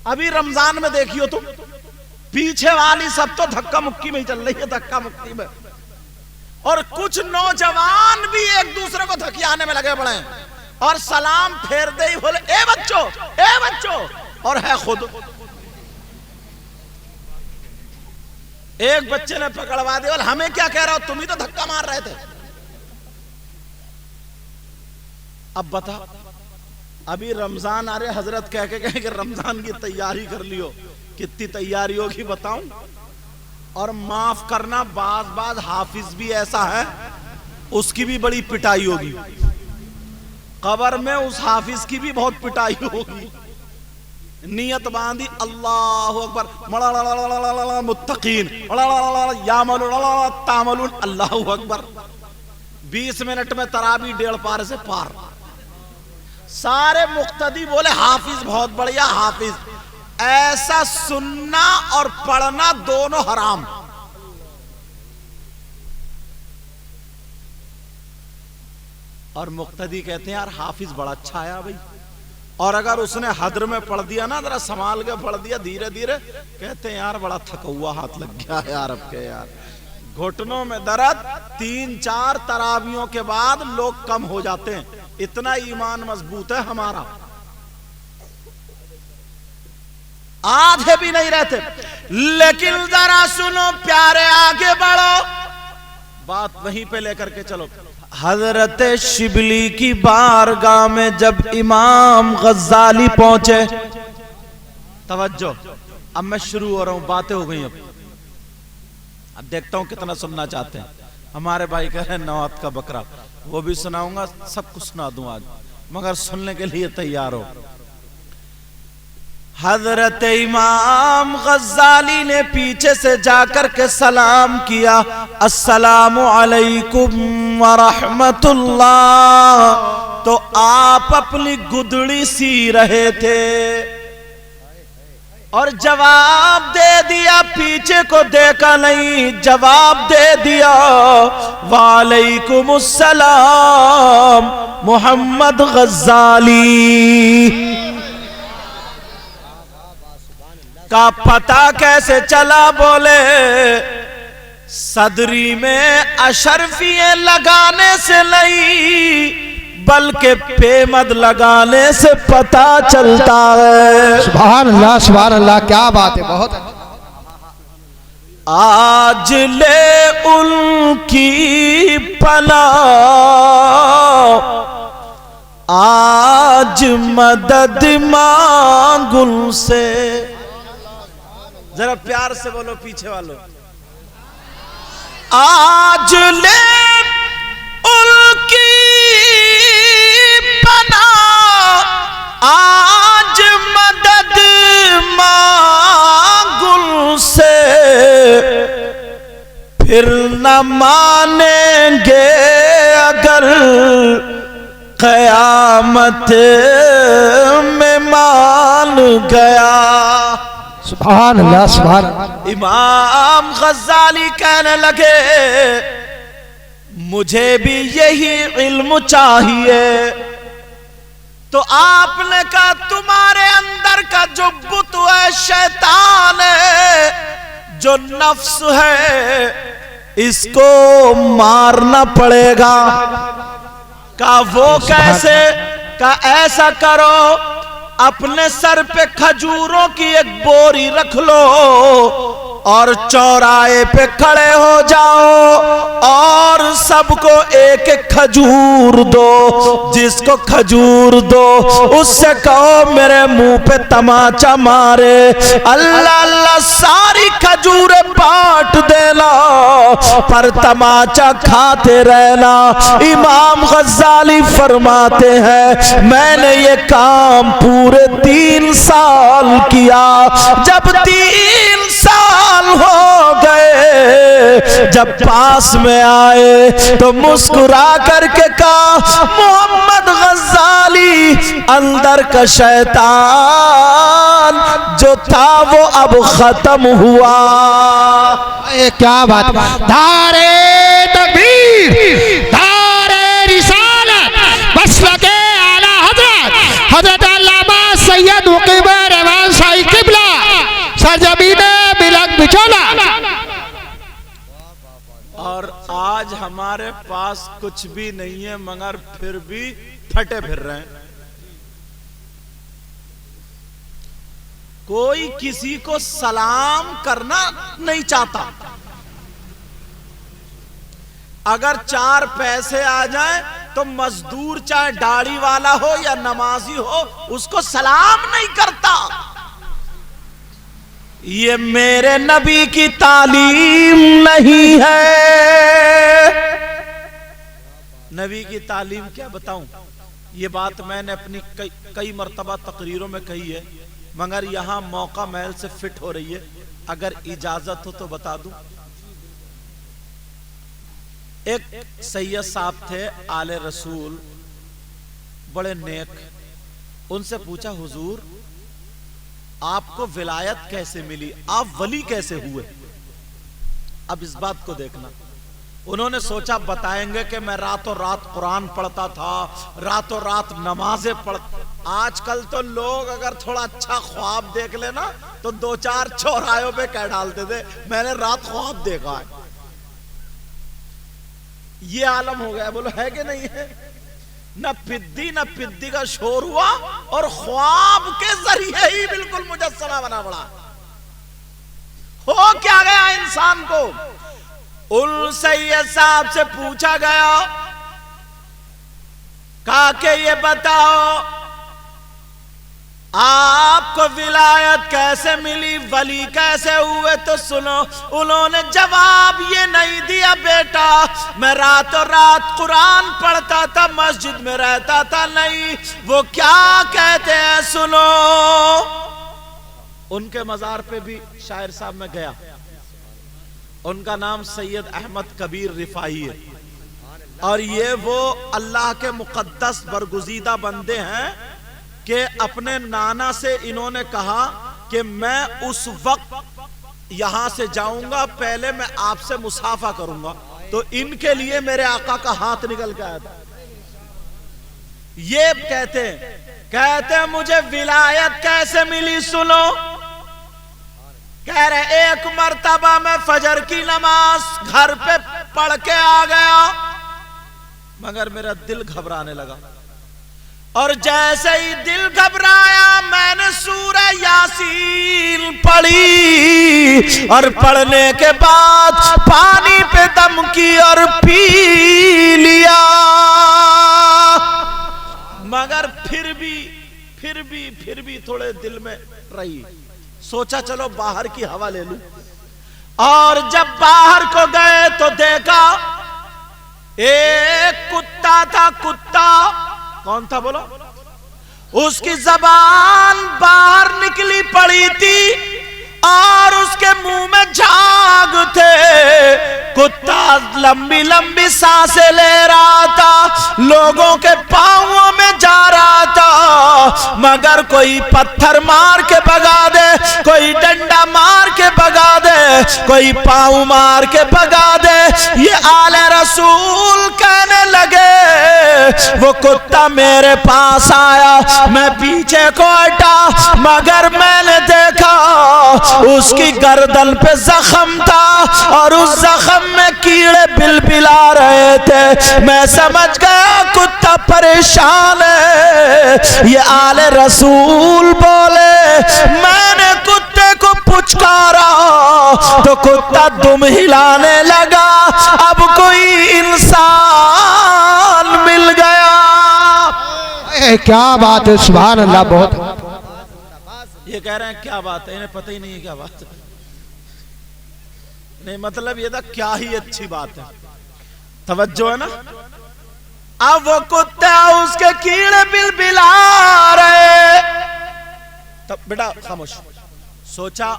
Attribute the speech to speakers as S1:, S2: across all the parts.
S1: अभी रमजान में देखियो तुम, पीछे वाली सब तो धक्का मुक्की में ही चल रही है, धक्का मुक्की में, और कुछ नौजवान भी एक दूसरे को धकियाने में लगे पड़े हैं, और सलाम फेर दे ही बोले ए बच्चों, और है खुद। एक बच्चे ने पकड़वा दिया, हमें क्या कह रहा हो, तुम ही तो धक्का मार रहे थे। अब बता, अभी रमजान आ रहे, हजरत कह के कहे कि रमजान की तैयारी कर लियो, कितनी तैयारी होगी बताऊं। और माफ करना, बाज हाफिज भी ऐसा है, उसकी भी बड़ी पिटाई होगी, कब्र में उस हाफिज की भी बहुत पिटाई होगी। नियत बांधी, अल्लाहु अकबर, मुत्तकीन यामलून, अल्लाहु अकबर, 20 मिनट में तरावी 1.5 पार से पार। सारे मुक्तदी बोले हाफिज बहुत बढ़िया हाफिज। ऐसा सुनना और पढ़ना दोनों हराम। और मुक्तदी कहते हैं यार हाफिज बड़ा अच्छा आया भाई, और अगर उसने हद्र में पढ़ दिया ना, जरा संभाल के पढ़ दिया धीरे धीरे, कहते हैं यार बड़ा थका हुआ हाथ लग गया यार, अब के यार घुटनों में दर्द। 3-4 तरावियों के बाद लोग कम हो जाते हैं, इतना ईमान मजबूत है हमारा, आधे भी नहीं रहते। लेकिन जरा सुनो प्यारे, आगे बढ़ो, बात वहीं पे लेकर के चलो। हजरत शिबली की बारगाह में जब इमाम गज्जाली पहुंचे, तवज्जो, अब मैं शुरू हो रहा हूं, बातें हो गई, अब देखता हूं कितना सुनना चाहते हैं। हमारे भाई कह रहे हैं नवात का बकरा, वो भी सुनाऊंगा, सब कुछ सुना दूं आज, मगर सुनने के लिए तैयार हो। हजरत इमाम गज्जाली ने पीछे से जाकर के सलाम किया, अस्सलामु अलैकुम व रहमतुल्लाह। तो आप अपनी गुदड़ी सी रहे थे और जवाब दे दिया, पीछे को देखा नहीं, जवाब दे दिया वालेकुम अस्सलाम मोहम्मद गज्जाली। का पता कैसे चला, बोले सदरी में अशरफिये लगाने से नहीं, बल्कि पेमद लगाने से पता चलता है।
S2: सुभान अल्लाह, सुभान अल्लाह, क्या बात है, बहुत
S1: आज ले उनकी पनाह, आज मदद मांगू उनसे। जरा प्यार से बोलो पीछे वालों, आज ले उनकी पनाह, आज मदद मांगू से, फिर न मानेंगे अगर क़यामत में मान गया।
S2: सुभान अल्लाह, सुभान अल्लाह।
S1: इमाम गज्जाली कहने लगे मुझे भी यही इल्म चाहिए। तो आपने कहा तुम्हारे अंदर का जो बुत है, शैतान है, जो नफ्स है, इसको मारना पड़ेगा। का वो कैसे? का ऐसा करो, अपने सर पे खजूरों की एक बोरी रख लो और चौराहे पे खड़े हो जाओ और सबको एक एक खजूर दो। जिसको खजूर दो उससे कहो मेरे मुंह पे तमाचा मारे। अल्लाह अल्लाह सारी खजूरें बांट देना पर तमाचा खाते रहना। इमाम गज्जाली फरमाते हैं मैंने ये काम पूरे 3 साल किया। जब 3 साल हो गए, जब पास में आए तो मुस्कुरा करके कहा मोहम्मद गज्जाली, अंदर का शैतान जो था वो अब खत्म हुआ।
S2: ये क्या बात, धारे तकबीर, धारे रिसालत, बस लगे आला हजरत, हजरत अल्लामा सैयद मुकीब रहमान साहिब की सरजमीने बिलक बिछोना।
S1: और आज हमारे पास कुछ भी नहीं है मगर फिर भी फटे फिर रहे हैं। कोई किसी को सलाम करना नहीं चाहता। अगर 4 पैसे आ जाए तो मजदूर चाहे दाढ़ी वाला हो या नमाजी हो उसको सलाम नहीं करता। ये मेरे नबी की तालीम नहीं है। नबी की तालीम क्या बताऊं, ये बात मैंने अपनी कई मर्तबा तकरीरों में कही है मगर यहां मौका महल से फिट हो रही है। अगर इजाजत हो तो बता दूं। एक सैयद साहब थे आले रसूल, बड़े नेक। उनसे पूछा हुजूर आपको विलायत कैसे मिली, आप वली कैसे हुए? अब इस बात को देखना। उन्होंने सोचा बताएंगे कि मैं रातों रात कुरान पढ़ता था, रातों रात नमाजें पढ़। आजकल तो लोग अगर थोड़ा अच्छा ख्वाब देख लेना तो 2-4 चौरायों पे कह डालते थे मैंने रात ख्वाब देखा है। ये आलम हो गया। बोलो है कि नहीं है? न पिद्दी का शोर हुआ और ख्वाब के जरिए ही बिल्कुल मुजस्समा बना पड़ा। हो क्या गया इंसान को? उन सैयद साहब से पूछा गया, कहा कि ये बताओ आपको विलायत कैसे मिली, वली कैसे हुए? तो सुनो, उन्होंने जवाब ये नहीं दिया बेटा मैं रातों रात कुरान पढ़ता था, मस्जिद में रहता था। नहीं, वो क्या कहते हैं सुनो। उनके मजार पे भी शायर साहब में गया। उनका नाम सैयद अहमद कबीर रिफाई है और ये वो अल्लाह के मुकद्दस बरगुजीदा बंदे हैं कि अपने नाना से इन्होंने कहा कि मैं उस वक्त यहां से जाऊंगा, पहले मैं आपसे मुसाफा करूंगा। तो इनके लिए मेरे आका का हाथ निकल के आया था। ये कहते मुझे विलायत कैसे मिली सुनो। कह रहे एक मर्तबा मैं फजर की नमाज घर पे पढ़ के आ गया मगर मेरा दिल घबराने लगा और जैसे ही दिल घबराया मैंने सूरह यासीन पढ़ी और पढ़ने के बाद पानी पे दम की और पी लिया। मगर फिर भी थोड़े दिल में रही। सोचा चलो बाहर की हवा ले लूं। और जब बाहर को गए तो देखा एक कुत्ता था। कुत्ता कौन था बोलो? उसकी जबान बाहर निकली पड़ी थी और उसके मुंह में झाग थे। कुत्ता लंबी लंबी सांसें ले रहा था, लोगों के पांवों में जा रहा था मगर कोई पत्थर मार के भगा दे, कोई डंडा मार के भगा दे, कोई पांव मार के भगा दे। ये आले रसूल कहने लगे वो कुत्ता मेरे पास आया, मैं पीछे को हटा मगर मैंने देखा उसकी गर्दन पे जख्म था और उस जख्म में कीड़े बिलबिला रहे थे। मैं समझ गया कुत्ता परेशान है। ये आले रसूल बोले मैंने कुत्ते को पुचकारा तो कुत्ता दुम हिलाने लगा। अब कोई इंसान मिल गया।
S2: क्या बात है, सुभान अल्लाह। बहुत
S1: ये कह रहे हैं क्या बात है, इन्हें पता ही नहीं है क्या बात है। नहीं मतलब ये था क्या ही अच्छी बात है। तवज्जो है ना। अब वो कुत्ता उसके कीड़े बिलबिला रहे। तब बेटा खामोश। सोचा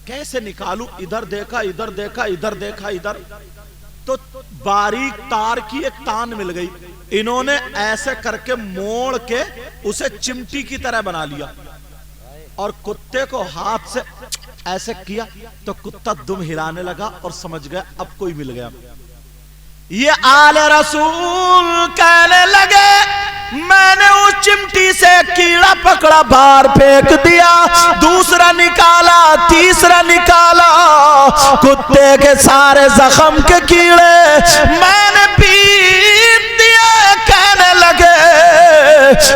S1: कैसे निकालूं, इधर देखा इधर देखा इधर देखा इधर, तो बारीक तार की एक तान मिल गई। इन्होंने ऐसे करके मोड़ के उसे चिमटी की तरह बना लिया और कुत्ते को हाथ से ऐसे किया तो कुत्ता दुम हिलाने लगा और समझ गया अब कोई मिल गया। ये आले रसूल कहने लगे, मैंने उस चिमटी से कीड़ा पकड़ा, बाहर फेंक दिया, दूसरा निकाला, तीसरा निकाला, कुत्ते के सारे जख्म के कीड़े मैंने पीट दिए। कहने लगे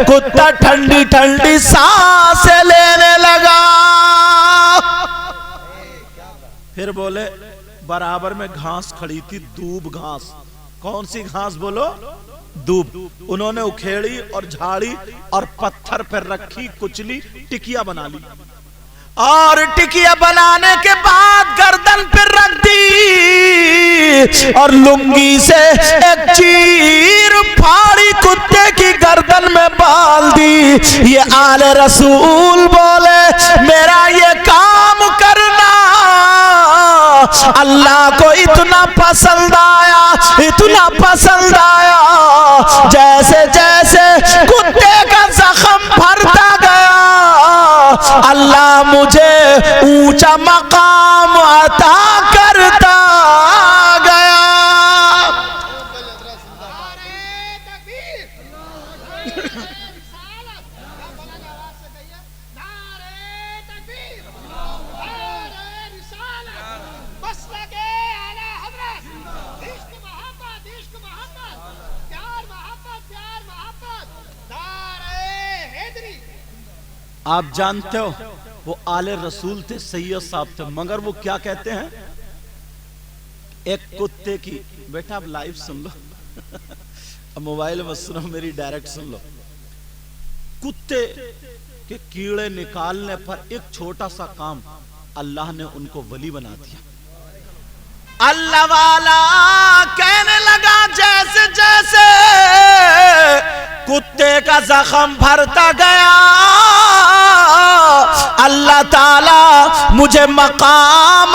S1: कुत्ता ठंडी ठंडी सांसें लेने लगा। फिर बोले बराबर में घास खड़ी थी, दूब घास। कौन सी घास बोलो? दूब। उन्होंने उखेड़ी और झाड़ी और पत्थर पर रखी, कुचली, टिकिया बना ली, और टिकिया बनाने के बाद गर्दन पर रख दी और लुंगी से एक चीर फाड़ी कुत्ते की गर्दन में बाल दी। ये आले रसूल बोले, मेरा ये काम करना अल्लाह को इतना पसंद आया, इतना पसंद आया, जैसे जैसे कुत्ते का जख्म भरता गया अल्लाह मुझे ऊंचा मकाम अता करता गया। आप जानते हो वो आले रसूल थे, सैयद साहब थे, मगर वो क्या कहते हैं? एक कुत्ते की, बेटा आप लाइव सुन लो अब मोबाइल में सुनो, मेरी डायरेक्ट सुन लो। कुत्ते के कीड़े निकालने पर एक छोटा सा काम अल्लाह ने उनको वली बना दिया। अल्लाह वाला कहने लगा, जैसे जैसे कुत्ते का जख्म भरता गया अल्लाह ताला मुझे मकाम